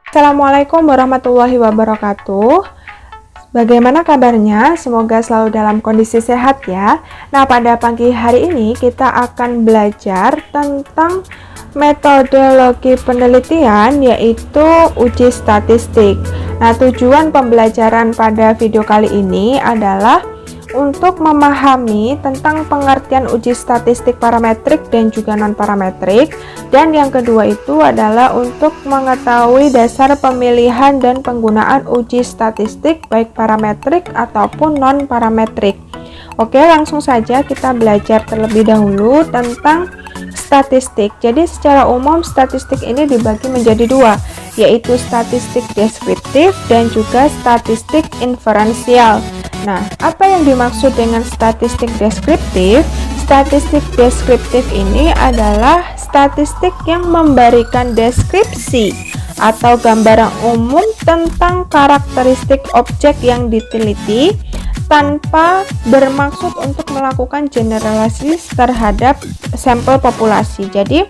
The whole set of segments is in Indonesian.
Assalamualaikum warahmatullahi wabarakatuh. Bagaimana kabarnya? Semoga selalu dalam kondisi sehat ya. Nah, pada pagi hari ini kita akan belajar tentang metodologi penelitian, yaitu uji statistik. Nah, tujuan pembelajaran pada video kali ini adalah untuk memahami tentang pengertian uji statistik parametrik dan juga non-parametrik, dan yang kedua itu adalah untuk mengetahui dasar pemilihan dan penggunaan uji statistik baik parametrik ataupun non-parametrik. Oke, langsung saja kita belajar terlebih dahulu tentang statistik. Jadi secara umum statistik ini dibagi menjadi dua, yaitu statistik deskriptif dan juga statistik inferensial. Nah, apa yang dimaksud dengan statistik deskriptif? Statistik deskriptif ini adalah statistik yang memberikan deskripsi atau gambaran umum tentang karakteristik objek yang diteliti tanpa bermaksud untuk melakukan generalisasi terhadap sampel populasi. Jadi,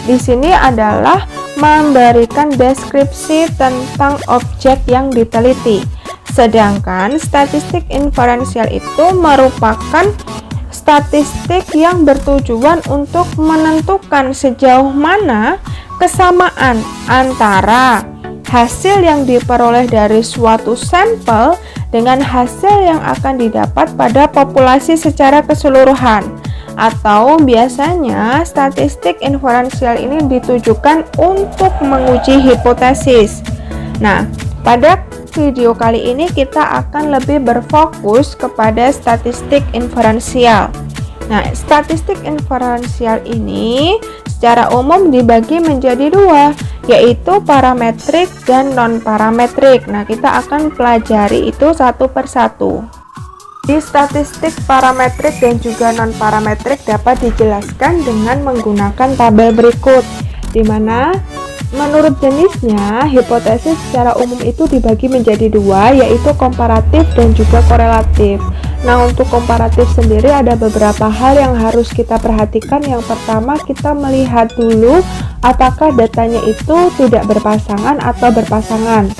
di sini adalah memberikan deskripsi tentang objek yang diteliti. Sedangkan statistik inferensial itu merupakan statistik yang bertujuan untuk menentukan sejauh mana kesamaan antara hasil yang diperoleh dari suatu sampel dengan hasil yang akan didapat pada populasi secara keseluruhan. Atau biasanya statistik inferensial ini ditujukan untuk menguji hipotesis. Nah, pada video kali ini kita akan lebih berfokus kepada statistik inferensial. Nah, statistik inferensial ini secara umum dibagi menjadi dua, yaitu parametrik dan non-parametrik. Nah, kita akan pelajari itu satu persatu. Di statistik parametrik dan juga non-parametrik dapat dijelaskan dengan menggunakan tabel berikut, di mana menurut jenisnya, hipotesis secara umum itu dibagi menjadi dua, yaitu komparatif dan juga korelatif. Nah, untuk komparatif sendiri ada beberapa hal yang harus kita perhatikan. Yang pertama, kita melihat dulu apakah datanya itu tidak berpasangan atau berpasangan.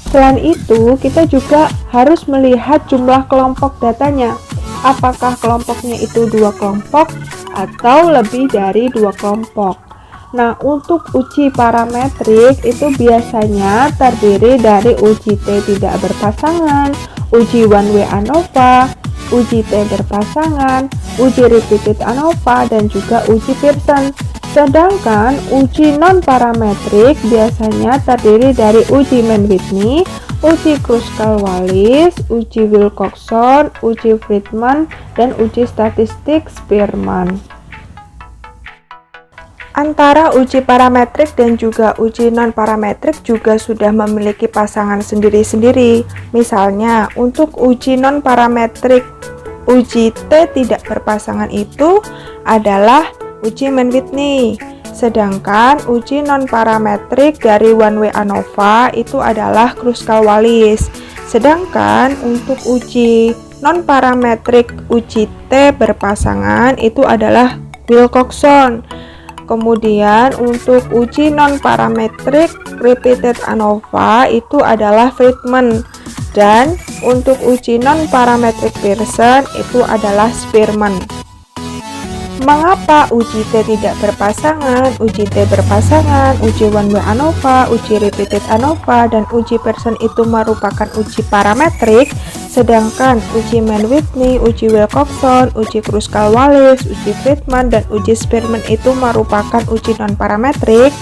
Selain itu, kita juga harus melihat jumlah kelompok datanya. Apakah kelompoknya itu dua kelompok atau lebih dari dua kelompok. Nah, untuk uji parametrik itu biasanya terdiri dari uji T tidak berpasangan, uji one way ANOVA, uji T berpasangan, uji repeated ANOVA, dan juga uji Pearson. Sedangkan uji non-parametrik biasanya terdiri dari uji Mann-Whitney, uji Kruskal-Wallis, uji Wilcoxon, uji Friedman, dan uji statistik Spearman. Antara uji parametrik dan juga uji non-parametrik juga sudah memiliki pasangan sendiri-sendiri. Misalnya, untuk uji non-parametrik, uji T tidak berpasangan itu adalah uji Mann-Whitney. Sedangkan uji non-parametrik dari one way ANOVA itu adalah Kruskal-Wallis. Sedangkan untuk uji non-parametrik uji T berpasangan itu adalah Wilcoxon. Kemudian untuk uji non-parametrik repeated ANOVA itu adalah Friedman, dan untuk uji non-parametrik Pearson itu adalah Spearman. Mengapa uji T tidak berpasangan, uji T berpasangan, uji one way ANOVA, uji repeated ANOVA, dan uji Pearson itu merupakan uji parametrik, sedangkan uji Mann-Whitney, uji Wilcoxon, uji Kruskal-Wallis, uji Friedman, dan uji Spearman itu merupakan uji non-parametrik.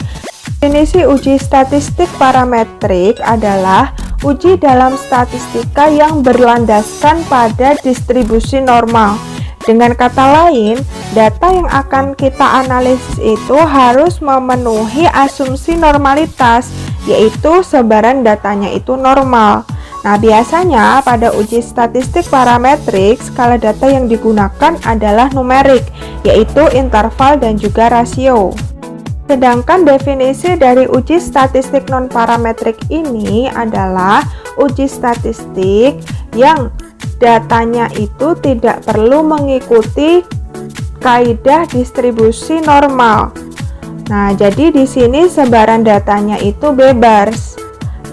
Definisi uji statistik parametrik adalah uji dalam statistika yang berlandaskan pada distribusi normal. Dengan kata lain, data yang akan kita analisis itu harus memenuhi asumsi normalitas, yaitu sebaran datanya itu normal. Nah, biasanya pada uji statistik parametrik, skala data yang digunakan adalah numerik, yaitu interval dan juga rasio. Sedangkan definisi dari uji statistik non-parametrik ini adalah uji statistik yang datanya itu tidak perlu mengikuti kaidah distribusi normal. Nah, jadi di sini sebaran datanya itu bebas.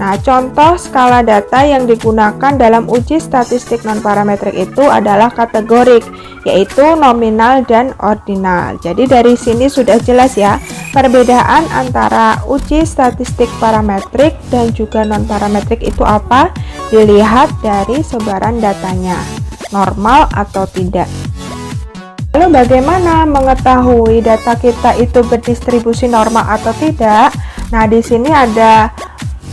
Nah, contoh skala data yang digunakan dalam uji statistik non-parametrik itu adalah kategorik, yaitu nominal dan ordinal. Jadi dari sini sudah jelas ya, perbedaan antara uji statistik parametrik dan juga non-parametrik itu apa? Dilihat dari sebaran datanya, normal atau tidak. Lalu bagaimana mengetahui data kita itu berdistribusi normal atau tidak? Nah, di sini ada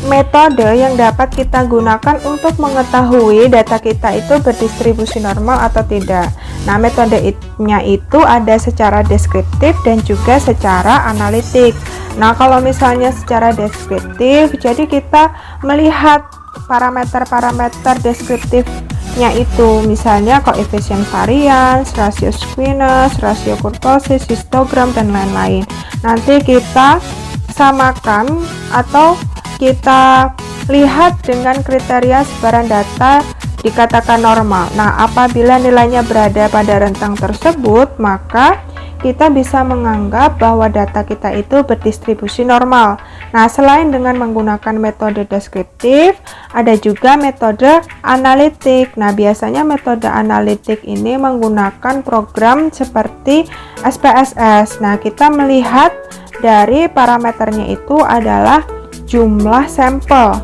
metode yang dapat kita gunakan untuk mengetahui data kita itu berdistribusi normal atau tidak. Nah, metodenya itu ada secara deskriptif dan juga secara analitik. Nah, kalau misalnya secara deskriptif, jadi kita melihat parameter-parameter deskriptifnya itu, misalnya koefisien varians, rasio squamous, rasio kurtosis, histogram, dan lain-lain. Nanti kita samakan atau kita lihat dengan kriteria sebaran data dikatakan normal. Nah, apabila nilainya berada pada rentang tersebut, maka kita bisa menganggap bahwa data kita itu berdistribusi normal. Nah, selain dengan menggunakan metode deskriptif, ada juga metode analitik. Nah, biasanya metode analitik ini menggunakan program seperti SPSS. Nah, kita melihat dari parameternya itu adalah jumlah sampel.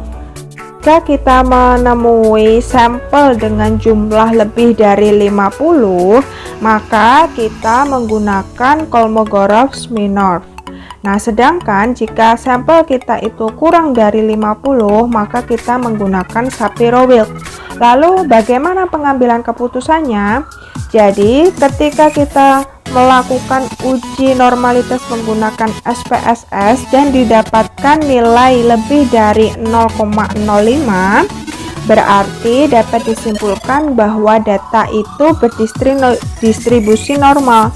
Jika kita menemui sampel dengan jumlah lebih dari 50, maka kita menggunakan Kolmogorov-Smirnov. Nah, sedangkan jika sampel kita itu kurang dari 50, maka kita menggunakan Shapiro-Wilk. Lalu bagaimana pengambilan keputusannya? Jadi, ketika kita melakukan uji normalitas menggunakan SPSS dan didapatkan nilai lebih dari 0,05, berarti dapat disimpulkan bahwa data itu berdistribusi normal.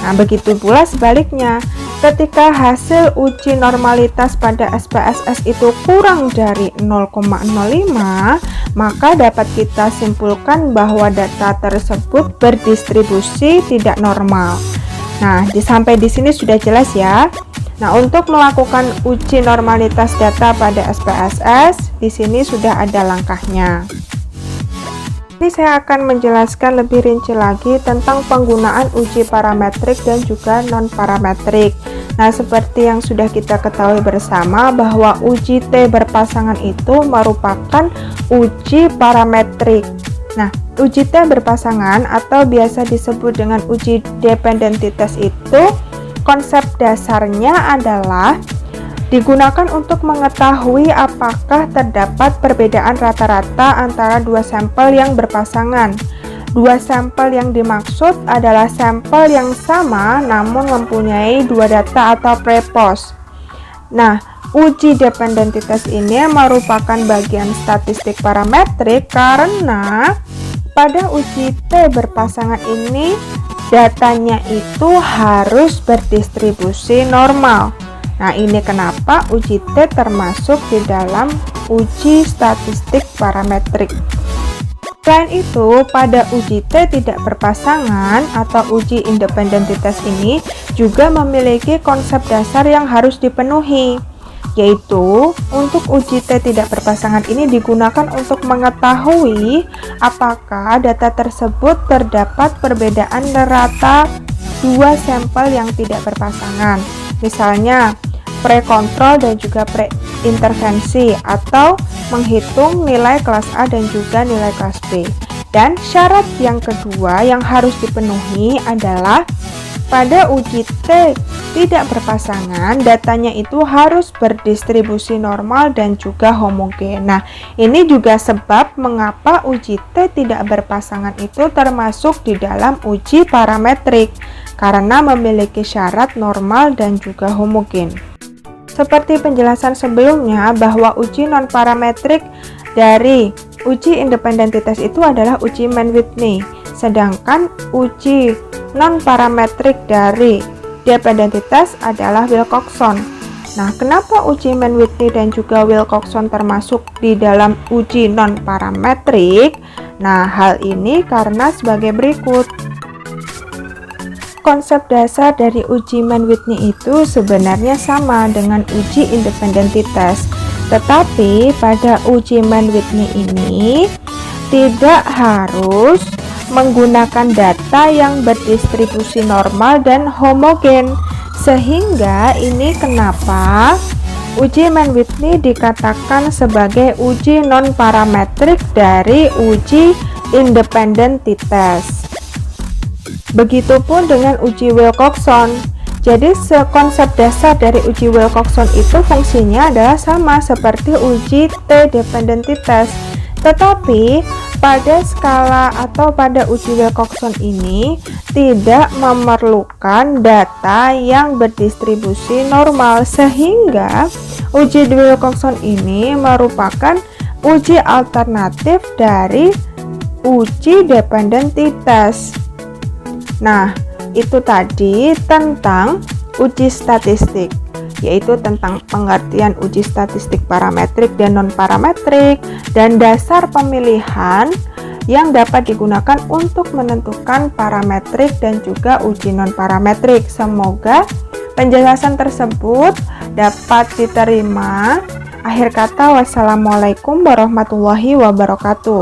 Nah, begitu pula sebaliknya, ketika hasil uji normalitas pada SPSS itu kurang dari 0,05, maka dapat kita simpulkan bahwa data tersebut berdistribusi tidak normal. Nah, sampai di sini sudah jelas ya. Nah, untuk melakukan uji normalitas data pada SPSS, di sini sudah ada langkahnya. Ini saya akan menjelaskan lebih rinci lagi tentang penggunaan uji parametrik dan juga non-parametrik. Nah, seperti yang sudah kita ketahui bersama bahwa uji T berpasangan itu merupakan uji parametrik. Nah, uji T berpasangan atau biasa disebut dengan uji dependentitas itu konsep dasarnya adalah digunakan untuk mengetahui apakah terdapat perbedaan rata-rata antara dua sampel yang berpasangan. Dua sampel yang dimaksud adalah sampel yang sama namun mempunyai dua data atau prepos. Nah, uji dependentitas ini merupakan bagian statistik parametrik karena pada uji T berpasangan ini datanya itu harus berdistribusi normal. Nah, ini kenapa uji T termasuk di dalam uji statistik parametrik. Selain itu, pada uji T tidak berpasangan atau uji independentitas ini juga memiliki konsep dasar yang harus dipenuhi, yaitu untuk uji T tidak berpasangan ini digunakan untuk mengetahui apakah data tersebut terdapat perbedaan rata dua sampel yang tidak berpasangan. Misalnya, pre-kontrol dan juga pre-intervensi atau menghitung nilai kelas A dan juga nilai kelas B. Dan syarat yang kedua yang harus dipenuhi adalah pada uji T tidak berpasangan, datanya itu harus berdistribusi normal dan juga homogen. Nah, ini juga sebab mengapa uji T tidak berpasangan itu termasuk di dalam uji parametrik, karena memiliki syarat normal dan juga homogen. Seperti penjelasan sebelumnya bahwa uji non-parametrik dari uji independentitas itu adalah uji Mann-Whitney, sedangkan uji non-parametrik dari dependentitas adalah Wilcoxon. Nah, kenapa uji Mann-Whitney dan juga Wilcoxon termasuk di dalam uji non-parametrik? Nah, hal ini karena sebagai berikut. Konsep dasar dari uji Mann-Whitney itu sebenarnya sama dengan uji independentitas. Tetapi pada uji Mann-Whitney ini tidak harus menggunakan data yang berdistribusi normal dan homogen, sehingga ini kenapa uji Mann-Whitney dikatakan sebagai uji non-parametrik dari uji independent t-test. Begitupun dengan uji Wilcoxon. Jadi konsep dasar dari uji Wilcoxon itu fungsinya adalah sama seperti uji t-dependent t-test. Tetapi pada skala atau pada uji Wilcoxon ini tidak memerlukan data yang berdistribusi normal, sehingga uji Wilcoxon ini merupakan uji alternatif dari uji dependent t-test. Nah, itu tadi tentang uji statistik, yaitu tentang pengertian uji statistik parametrik dan non-parametrik, dan dasar pemilihan yang dapat digunakan untuk menentukan parametrik dan juga uji non-parametrik. Semoga penjelasan tersebut dapat diterima. Akhir kata, wassalamualaikum warahmatullahi wabarakatuh.